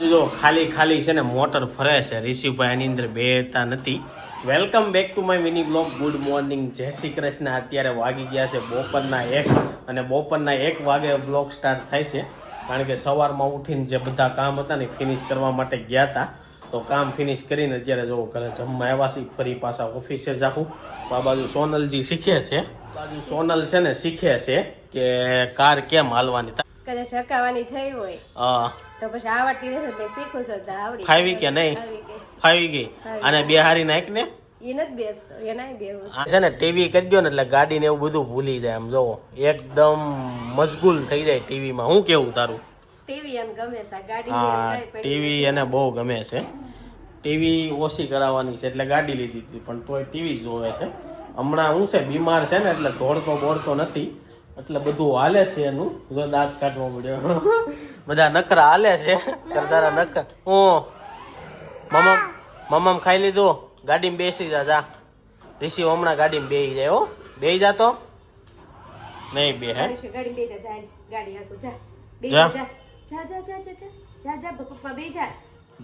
જો ખાલી છે ને મોટર ફરે છે ઋષિભાઈ આની અંદર બેતા નથી. Welcome back to my mini blog. Good morning, જય શ્રી કૃષ્ણ. અત્યારે વાગી ગયા છે બપોરના 1 અને બપોરના 1 વાગે બ્લોગ સ્ટાર્ટ થાય છે. કારણ કે સવારમાં ઉઠીને જે બધા કામ હતા ને ફિનિશ કરવા માટે ગયા હતા, તો કામ ફિનિશ કરીને અત્યારે જો ઘરે જમવા આવ્યા છીએ. ફરી પાછા ઓફિસે જાઉં. આ બાજુ સોનલજી શીખે છે, બાજુ સોનલ છે ને શીખે છે કે કાર કેમ હાલવાની. કદાચ હકાવાની થઈ હોય હા, તો પછી આવડતી નથી, મેં શીખું છું તો આવડી ફાવી કે નહીં? ફાવી ગઈ. અને બે હારી નાખ ને. એ નથી બેસતો, એ નહીં બેવું. આ છે ને ટીવી કરી દો ને એટલે ગાડી ને એવું બધું ભૂલી જાય. આમ જોવો એકદમ મશગુલ થઈ જાય ટીવી માં. હું કેવું તારું? ટીવી એમ ગમે છે, ગાડી હા, ટીવી એને બહુ ગમે છે. ટીવી ઓછી કરાવવાની છે એટલે ગાડી લીધી હતી, પણ તોય ટીવી જોવે છે. હમણાં હું છે બીમાર છે ને એટલે દોડતો બોડતો નથી, એટલે બધું હાલે છે એનું. જો દાંત કાઢવા પડ્યો. બધા નખરા હાલે છે. તારા નખરા મમ્મ ખાઈ લીધું. ગાડીમાં બેસી જા. ઋષિ હમણાં ગાડીમાં બેસી જાય. હો, બેસી જા તો નહીં બે હે ગાડી બે જા, ગાડી હાકો જા, બે જા. જા જા જા જા જા જા જા પપ્પા બે જા.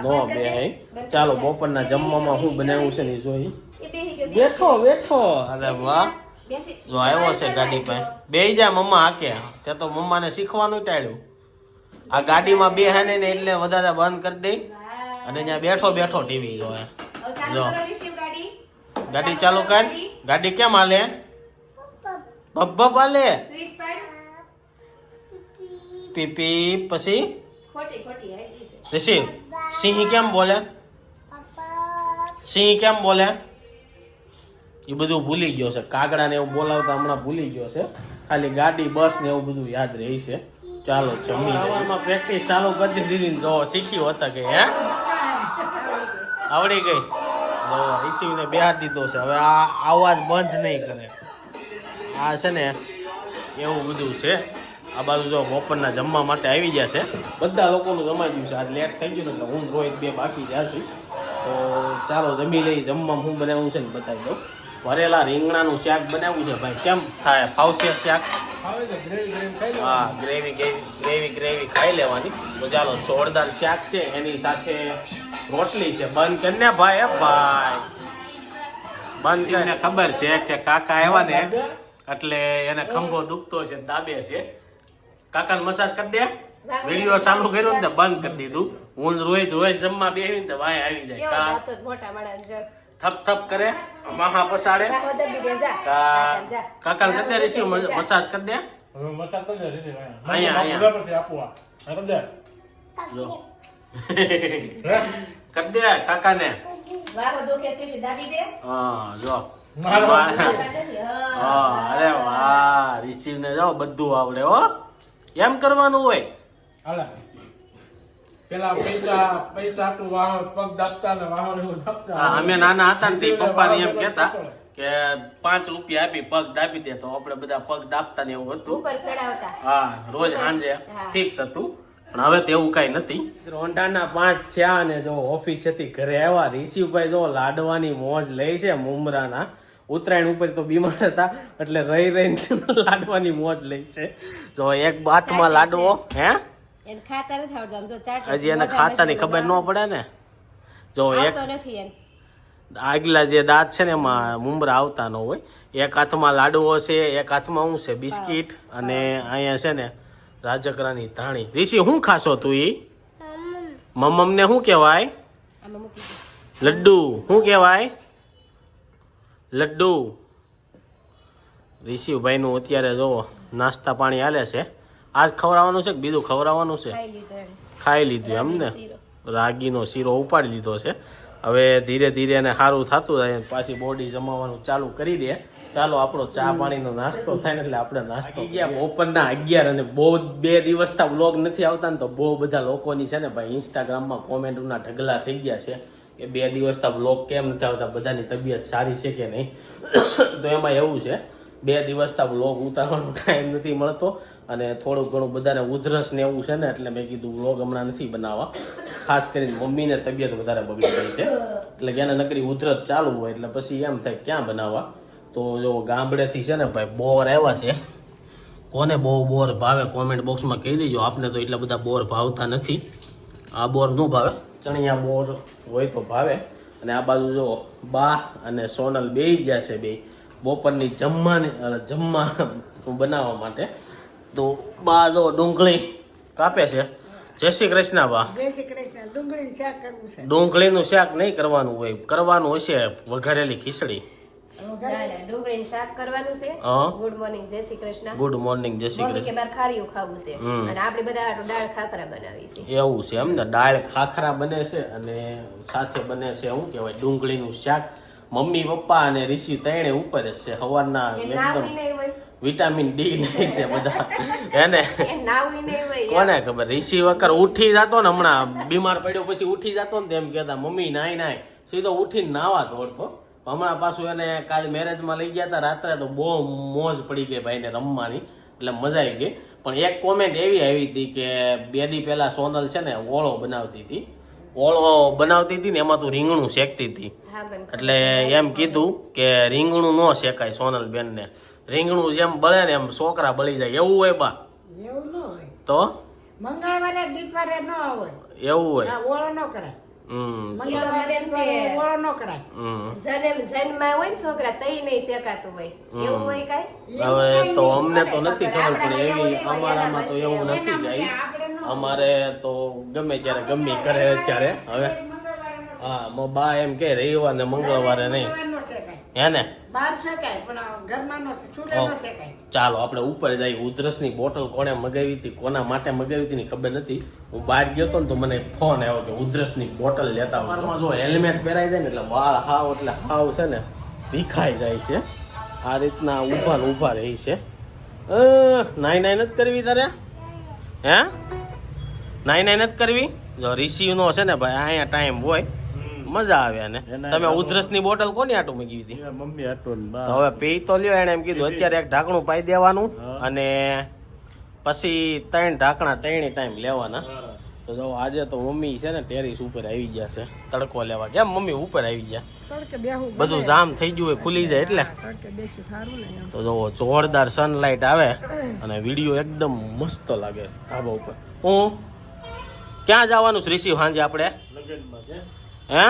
નો બે હે. ચાલો બપોરના જમવામાં હું બનાવ્યું છે ને જોઈ. એ બેહી ગયો, બેઠો. અરે વાહ, બેસી. જો આવ્યો છે ગાડી પાસે. બેસી જા મમ્મા હાકે. ત્યાં તો મમ્માને શીખવાનું ટાળ્યું. આ ગાડીમાં બે હે ને એટલે વધારે બંધ કરી દે અને ત્યાં બેઠો ટીવી જોવે. જો ગાડી ચાલુ કર. ગાડી કેમ હાલે? બબ્બબ હાલે. સ્વિચ પાડ. પીપી. પછી ખોટી આવી છે. ઋષિ સિંહ કેમ બોલે? સિંહ કેમ બોલે? એ બધું ભૂલી ગયો છે. કાગડા ને એવું બોલાવતા હમણાં ભૂલી ગયો છે. ખાલી ગાડી બસ ને એવું બધું યાદ રહી છે. ચાલો જમી. સવારમાં પ્રેક્ટિસ ચાલુ કરી દીધી. જો શીખ્યું હતા કે હે આવડી ગઈ. જો ઈસીને બેહાર દીધો છે. હવે આ અવાજ બંધ નહીં કરે. આ છે ને એવું બધું છે. આ બાજુ જો બપોરના જમવા માટે આવી ગયા છે. બધા લોકોનું જમાઈ ગયું છે. આજ લેટ થઈ ગયું ને એટલે હું રોહિત બે બાકી જશે. તો ચાલો જમી લઈ. જમવામાં હું બનાવ્યું છે ને બતાવી દઉં. ભરેલા રીંગણાનું શાક બનાવ્યું છે ભાઈ. કેમ થાય? ફાવશે શાક? હા, ગ્રેવી ખાઈ લેવાની. તો ચાલો જોરદાર શાક છે, એની સાથે રોટલી છે. બંધ કરીને ભાઈ. ભાઈ બંધ કરીને ખબર છે કે કાકા આવ્યા ને એટલે એને ખંભો દુખતો છે, દાબે છે. કાકાને મસાજ કરી દે. વિડીયો ચાલુ કર્યો ને બંધ કરી દીધું. હું રોજ જમવા બેસી ને ભાઈ આવી જાય. મોટા માણસ જો થપ થપ કરે, મહા પસાડે. કાકાને કરી દે ઋષિ મસાજ કરી દે. જો કરી દે કાકાને. હા જો. અરે વાહ, ઋષિ ને જાઓ બધું આવડે. હો, એમ કરવાનું હોય. અમે નાના હતા ને પપ્પા ને એમ કેતા કે 5 રૂપિયા આપી પગ દાબી દે, તો આપણે બધા પગ દાબતા ને એવું હતું. હા, રોજ સાંજે ફિક્સ હતું. પણ હવે તો એવું કઈ નથી. રોંઢાના 5 થયા અને જો ઓફિસ હતી ઘરે આવ્યા. ઋષિભાઈ જો લાડવાની મોજ લે છે મુમરાના. ઉત્તરાયણ ઉપર તો બીમાર હતા એટલે રહીને લાડવાની મોજ લે છે. જો એક બાથમાં લાડવો. હે, હજી એને ખાતાની ખબર ન પડે ને. જો એક આગલા જે દાંત છે ને એમાં મુમરા આવતા ન હોય. એક હાથમાં લાડવો છે, એક હાથમાં શું છે બિસ્કીટ, અને અહીંયા છે ને રાજગરાની ધાણી. ઋષિ શું ખાશો તું? ઈ મમ્મ ને શું કહેવાય? લડ્ડુ. શું કહેવાય? લડ્ડુ. ઋષિભાઈ નું અત્યારે જો નાસ્તા પાણી હાલે છે. આજ ખવડાવવાનું છે કે બીજું ખવડાવવાનું છે? ખાઈ લીધું એમ ને. રાગીનો શીરો ઉપાડી લીધો છે. હવે ધીરે ધીરે એને સારું થતું જાય પાછી બોડી જમાવાનું ચાલુ કરી દે. ચાલો આપણો ચા પાણીનો નાસ્તો થાય ને એટલે આપણે નાસ્તો ગયા. બપોરના 11 અને બહુ 2 દિવસથી વ્લોગ નથી આવતા ને તો બહુ બધા લોકોની છે ને ભાઈ ઇન્સ્ટાગ્રામમાં કોમેન્ટના ઢગલા થઈ ગયા છે કે 2 દિવસથી વ્લોગ કેમ નથી આવતા, બધાની તબિયત સારી છે કે નહીં. તો એમાં એવું છે 2 દિવસથી વ્લોગ ઉતારવાનો ટાઈમ નથી મળતો અને થોડું ઘણું બધાને ઉધરસ ને એવું છે ને એટલે મેં કીધું વ્લોગ હમણાં નથી બનાવવા. ખાસ કરીને મમ્મીને તબિયત વધારે બગડી ગઈ છે એટલે એને નકરી ઉધરસ ચાલુ હોય એટલે પછી એમ થાય ક્યાં બનાવવા. તો જો ગામડેથી છે ને ભાઈ બોર આવ્યા છે. કોને બહુ બોર ભાવે કોમેન્ટ બોક્સમાં કહી દેજો. આપને તો એટલા બધા બોર ભાવતા નથી. આ બોર નું ભાવે, ચણિયા બોર હોય તો ભાવે. અને આ બાજુ જો બા અને સોનલ બેય ગયા છે, બે બપોરની જમવા બનાવવા માટે. તો બા જો ડુંગળી કાપે છે. જય શ્રી કૃષ્ણ બા. ડુંગળીનું શાક નહીં કરવાનું હોય, કરવાનું હશે વઘારેલી ખીચડી. ડુંગળીનું શાક કરવાનું છે. ગુડ મોર્નિંગ, જય શ્રી કૃષ્ણ. ગુડ મોર્નિંગ, જય શ્રી મમ્મી કે કૃષ્ણ. બાર ખારીયું ખાવું છે અને આપણે બધા હાટુ દાળ ખાખરા બનાવી છે. એવું છે એમ ને, દાળ ખાખરા બને છે અને સાથે બને છે શું કહેવાય ડુંગળીનું શાક. મમ્મી પપ્પા અને ઋષિ ત્રણે ઉપર જ છે. સવારના એ એકદમ નાવી નહીં હોય, વિટામિન ડી લે છે બધા એને એ નાવી નહીં હોય. કોને ખબર. ઋષિ વખર ઉઠી જતો ને, હમણાં બીમાર પડ્યો પછી ઉઠી જતો ને તેમ કહેતા મમ્મી નાય સીધો ઉઠીને નાવા દોડતો. હમણાં પાછું એને કાલે મેરેજમાં લઈ ગયા હતા રાત્રે, તો બહુ મોજ પડી ગઈ ભાઈને રમવાની, એટલે મજા આવી ગઈ. પણ એક કોમેન્ટ એવી આવી હતી કે 2 દી પહેલા સોનલ છે ને ઓળો બનાવતી હતી ને એમાં તું રીંગણું શેકતી હતી. હા, બંધ. એટલે એમ કીધું કે રીંગણું ન શેકાય સોનલ બેન ને, રીંગણું જેમ બળે ને એમ છોકરા બળી જાય. એવું હોય બા? એવું ન હોય. તો મંગળવારે દીપવારે ન હોય. એવું હોય. આ ઓળો ન કરાય. મંગળવારે એમ દીપવારે છે. ઓળો ન કરાય. જન્મમાં હોય ને છોકરા તઈ નહીં શેકાતું હોય, એવું હોય કાંઈ? હવે તો અમને તો નથી ખબર, પણ એવી અમારામાં તો એવું નથી જાય. અમારે તો ગમે ત્યારે ગમે કરે અત્યારે. હવે હા, બા એમ કે રવિવાર ને મંગળવારે નહીં, મંગળવાર ન શેકાય. હે ને? બહાર શેકાય પણ ઘરમાં ન છૂટે ન શેકાય. ચાલો આપણે ઉપર જઈએ. ઉધરસની બોટલ કોણે મગાવી હતી, કોના માટે મગાવી હતી ની ખબર નથી. હું બહાર ગયો હતો ને તો મને ફોન આવ્યો કે ઉધરસની બોટલ લેતા આવો. જો હેલ્મેટ પહેરાઈ જાય ને એટલે વાળ હાવ છે ને ભીખાઈ જાય છે. આ રીતના ઊભા રહી છે. નાઈ નથી કરવી તારે? હે નાઈ નથી કરવી? જો રિસીવનો છે ને ભાઈ, અહીંયા ટાઈમ હોય મજા આવે. ને તમે ઉધરસની બોટલ કોની આટું મૂકી હતી? મમ્મી આટો તો હવે પી તો લ્યો. એને એમ કીધું અત્યારે એક ઢાંકણું પાઈ દેવાનું અને પછી 3 ઢાંકણા 3 ટાઈમ લેવાના. તો જો આજે તો મમ્મી છે ને ટેરિસ ઉપર આવી ગયા છે તડકો લેવા. કેમ મમ્મી ઉપર આવી ગયા? તડકે બેહું બધું જામ થઈ ગયું હોય, ખુલી જાય એટલે. તડકે બેસી થારું ને એમ. તો જો જોરદાર સનલાઇટ આવે અને વિડીયો એકદમ મસ્ત લાગે ધાબા ઉપર. હું ક્યાં જવાનું છે રિસીવ સાંજે આપણે? લગનમાં છે. હે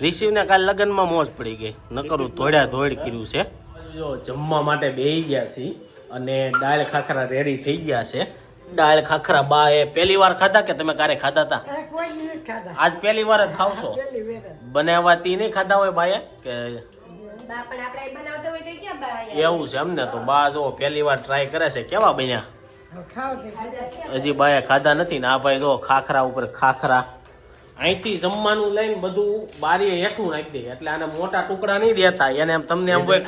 રિસીવ ને કાલ લગ્નમાં મોજ પડી ગઈ, નકરું ધોડ્યા ધોડ કર્યું છે. જો જમવા માટે બેસી ગયા છીએ અને દાળ ખાખરા રેડી થઈ ગયા છે. દાળ ખાખરા બા એ પહેલી વાર ખાધા કે તમે ક્યારે ખાધા હતા? અરે કોઈ દી નથી ખાધા. આજ પહેલી વાર જ ખાવશો? પેલી વેર જ. બનાવવાતી નહીં ખાધા હોય બાએ કે બા પણ આપણે બનાવતા હોય તો ક્યાં બા આયા? એવું છે એમને? તો બા જો પહેલી વાર ટ્રાય કરે છે. કેવા બન્યા? હવે ખાવ તે. હજી બાએ ખાધા નથી ને આ ભાઈ જો ખાખરા ઉપર ખાખરા. અહીંથી જમવાનું લઈને બધું બારીએ હેઠું નાખી દે એટલે આને મોટા ટુકડા નહીં દેતા. એને એમ તમને એમ હોય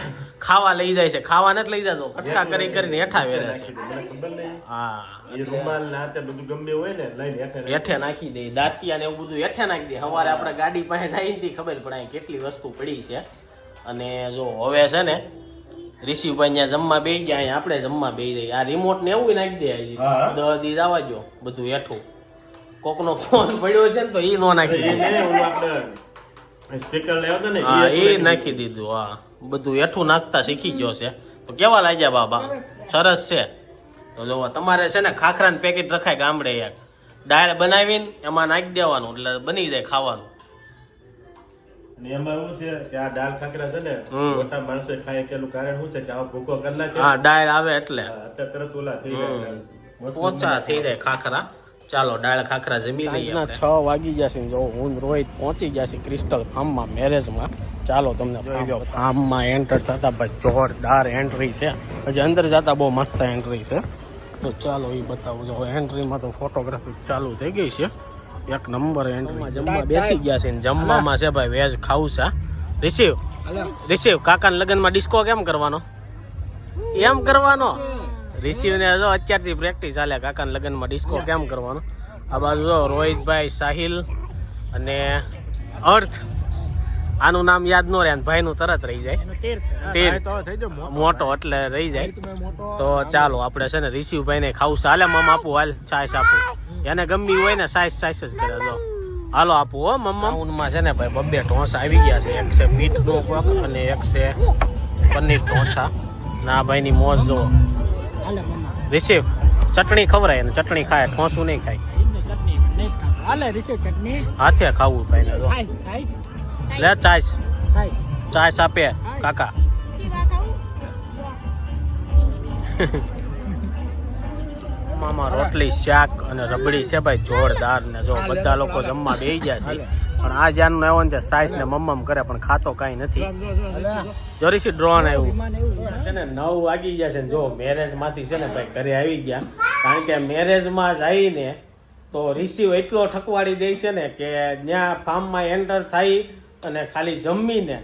ખાવા લઈ જાય છે, ખાવા નથી લઈ જતો, કટકા કરીને હેઠા વેરે છે. મને ખબર નહીં. હા, એ રૂમાલ ને હાથે બધું ગમે હોય ને લઈને હેઠે હેઠે નાખી દે. દાંતિયા ને એવું બધું હેઠે નાખી દે. સવારે આપણે ગાડી પાસે જઈને થી ખબર પડે અહીં કેટલી વસ્તુ પડી છે. અને જો હવે છે ને ઋષિભાઈ ત્યાં જમવા બેસી ગયા, અહીંયા આપણે જમવા બેસી જઈએ. આ રિમોટ ને એવું નાખી દે. હા. 10 દી જવા દો બધું હેઠું. કોકનો ફોન પડ્યો છે ને તો ઈ નો નાખી દે. આપણે સ્પીકર લેવા હતા ને હા એ નાખી દીધું. હા બધું હેઠું નાખતા શીખી ગયો છે. તો કેવા લાગ્યા બાબા? સરસ છે. તો જો તમારે છે ને ખાખરાનું પેકેટ રખાય ગામડે એક, દાળ બનાવીને એમાં નાખી દેવાનું એટલે બની જાય ખાવાનું. અને એમાં એવું છે કે આ દાળ ખાખરા છે ને મોટા માણસો ખાય કે એનું કારણ શું છે કે આ ભૂકો કરી નાખે. હા દાળ આવે એટલે અત્યારે તરત ઓલા થઈ જાય. પોચા થઈ જાય ખાખરા. ચાલો દાળ ખાખરા જમી લઈએ. 6 વાગી જશે જો હું રોહિત પહોંચી ગયા છે ક્રિસ્ટલ ફાર્મમાં મેરેજમાં. ચાલો તમને ફાર્મમાં એન્ટર થતા ભાઈ જોરદાર એન્ટ્રી છે. હજી અંદર જતા બહુ મસ્ત એન્ટ્રી છે. તો ચાલો એ બતાવું. જો એન્ટ્રીમાં તો ફોટોગ્રાફી ચાલુ થઈ ગઈ છે. એક નંબર એન્ટ્રી. જમવા બેસી ગયા છે ને જમવામાં છે ભાઈ વેજ ખાઉસા. રિસીવ કાકાના લગ્નમાં ડિસ્કો કેમ કરવાનો? એમ કરવાનો. રિસીવ ને જો અત્યારથી પ્રેક્ટિસ ચાલે કાકાના લગ્નમાં ડિસ્કો કેમ કરવાનો. આ બાજુ જો રોહિતભાઈ, સાહિલ અને અર્થ. આનું નામ યાદ ન રહે ભાઈ નું તરત રહી જાય. તીર્થ મોટો એટલે રહી જાય. તો ચાલો આપણે છે ને રિસીવભાઈ ને ખાવું છે. હાલે મમ આપું, હાલ સાઈસ આપું. એને ગમી હોય ને સાઈસ જ કરે. જો હાલો આપું હો મમ્મા. ઊનમાં છે ને ભાઈ 2 ઢોસા આવી ગયા છે. એક છે બીટનો પગ અને એક છે પનીર ઢોસા. ના ભાઈ ની મોજ જો. રિસીવ ચટણી ખવરાય ને ચટણી ખાય, ઠોસું નહીં ખાય. હાલે રીસે ચટણી હાથે ખાવું ભાઈ ને જો છાઈસ છાઈસ લે ચાઈસ છાઈસ ચાઈસ આપે કાકા મામા રોટલી શાક અને રબડી છે ભાઈ જોરદાર ને જો બધા લોકો જમવા બેસી ગયા છે પણ આ જ્યાંનું આવ્યો ને સાઈસ ને મમ્મમ કરે પણ ખાતો કાંઈ નથી જોરીસી ડ્રોન આવ્યું છે ને 9 વાગી ગયા છે ને જો મેરેજ માંથી છે ને ભાઈ ઘરે આવી ગયા કારણ કે મેરેજ માં જઈને તો રિસીવ એટલો ઠકવાડી દે છે ને કે ત્યાં ફાર્મમાં એન્ટર થઈ અને ખાલી જમીને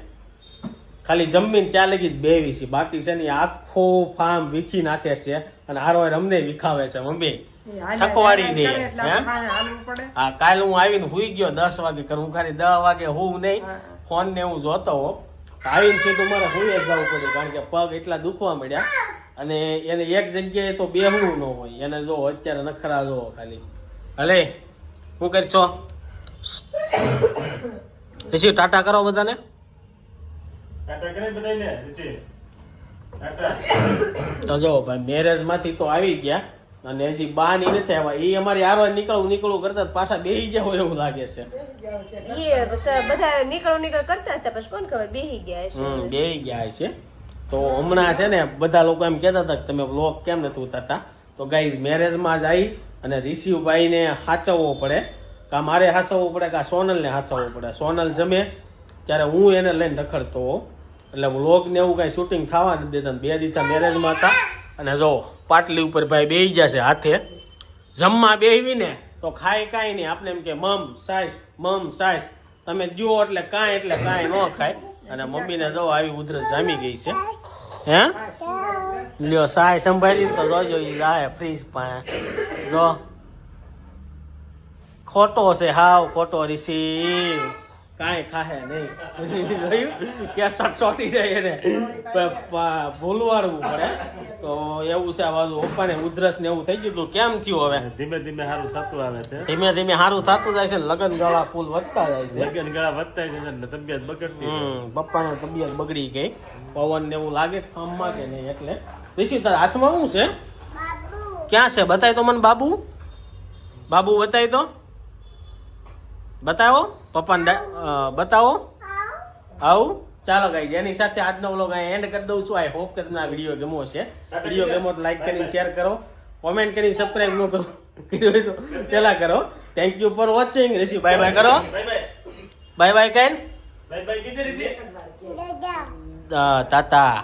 ત્યાં લગી જ બેવી છે બાકી છે ને આખો ફાર્મ વીખી નાખે છે અને હારો અમને વિખાવે છે મમ્મી ઠકવાડી દે હા કાલે હું આવીને હુઈ ગયો 10 વાગે હું ખાલી 10 વાગે હું નહીં ફોન ને હું જોતો હો આવીને સીધું મારે હુઈ જ જવું પડ્યું કારણ કે પગ એટલા દુખવા મળ્યા અને એને એક જગ્યાએ તો બેહવું ન હોય એને જો અત્યારે નખરા જો ખાલી હલે શું કરી છો ઋષિ ટાટા કરો બધાને ટાટા કરે બધાયને રુચિ ટાટા તો જો ભાઈ મેરેજ માંથી તો આવી ગયા અને હજી બા ની નથી આવ્યા એ અમારી આરવા નીકળવું કરતા પાછા બેહી ગયા હોય એવું લાગે છે બધા નીકળ કરતા હતા પછી કોણ ખબર બેહી ગયા હશે બેહી ગયા છે તો હમણાં છે ને બધા લોકો એમ કહેતા હતા કે તમે વ્લોગ કેમ નથી ઉતારતા તો ગાઈઝ મેરેજમાં જ આવી અને રિશિવભાઈને હાચવવો પડે કા મારે હાચવવું પડે કા સોનલને હાચવવું પડે સોનલ જમે ત્યારે હું એને લઈને રખડતો એટલે વ્લોગ ને એવું કાંઈ શૂટિંગ થવા નથી દેતા 2 દિવસ મેરેજમાં હતા અને જો પાટલી ઉપર ભાઈ બેહી ગયા છે હાથે જમવા બેહવી ને તો ખાય કાંઈ નહીં આપણે એમ કે મમ સાઈસ તમે દ્યો એટલે કાંઈ ન ખાય અને મમ્મીને જો આવી ઉધરસ જામી ગઈ છે હે લ્યો સાય સંભાળી તો જોજો ઈ જાય ફ્રીજ પણ જો ખોટો છે હાવ ખોટો રિસીવ કાંઈ ખાહે નહીં જોયું કે સટસોટી જાય એને ભૂલવાડવું પડે તો એવું છે આ બાજુ પપ્પાને ઉધરસ ને એવું થઈ ગયું હતું કેમ થયું હવે ધીમે ધીમે સારું થતું આવે છે ધીમે સારું થતું જાય છે ને લગન ગાળા ફૂલ વધતા જાય છે લગન ગાળા વધતા જાય છે એટલે તબિયત બગડતી પપ્પાને તબિયત બગડી ગઈ પવન ને એવું લાગે ફાર્મમાં કે નહીં એટલે ઋષિ તારા હાથમાં શું છે ક્યાં છે બતાય તો મને બાબુ બતાય તો બતાવો પપ્પાને બતાવો આવું ચાલો ગાઈઝ એની સાથે આજનો વ્લોગ અહીં એન્ડ કરી દઉં છું આઈ હોપ કે તમને આ વિડીયો ગમ્યો છે વિડીયો ગમ્યો તો લાઈક કરીને શેર કરો કોમેન્ટ કરીને સબસ્ક્રાઇબ ન કરો કર્યું હોય તો પેલા કરો thank you for watching Rishi bye કરો બાય કઈ બાય કીધી રીતિ તાતા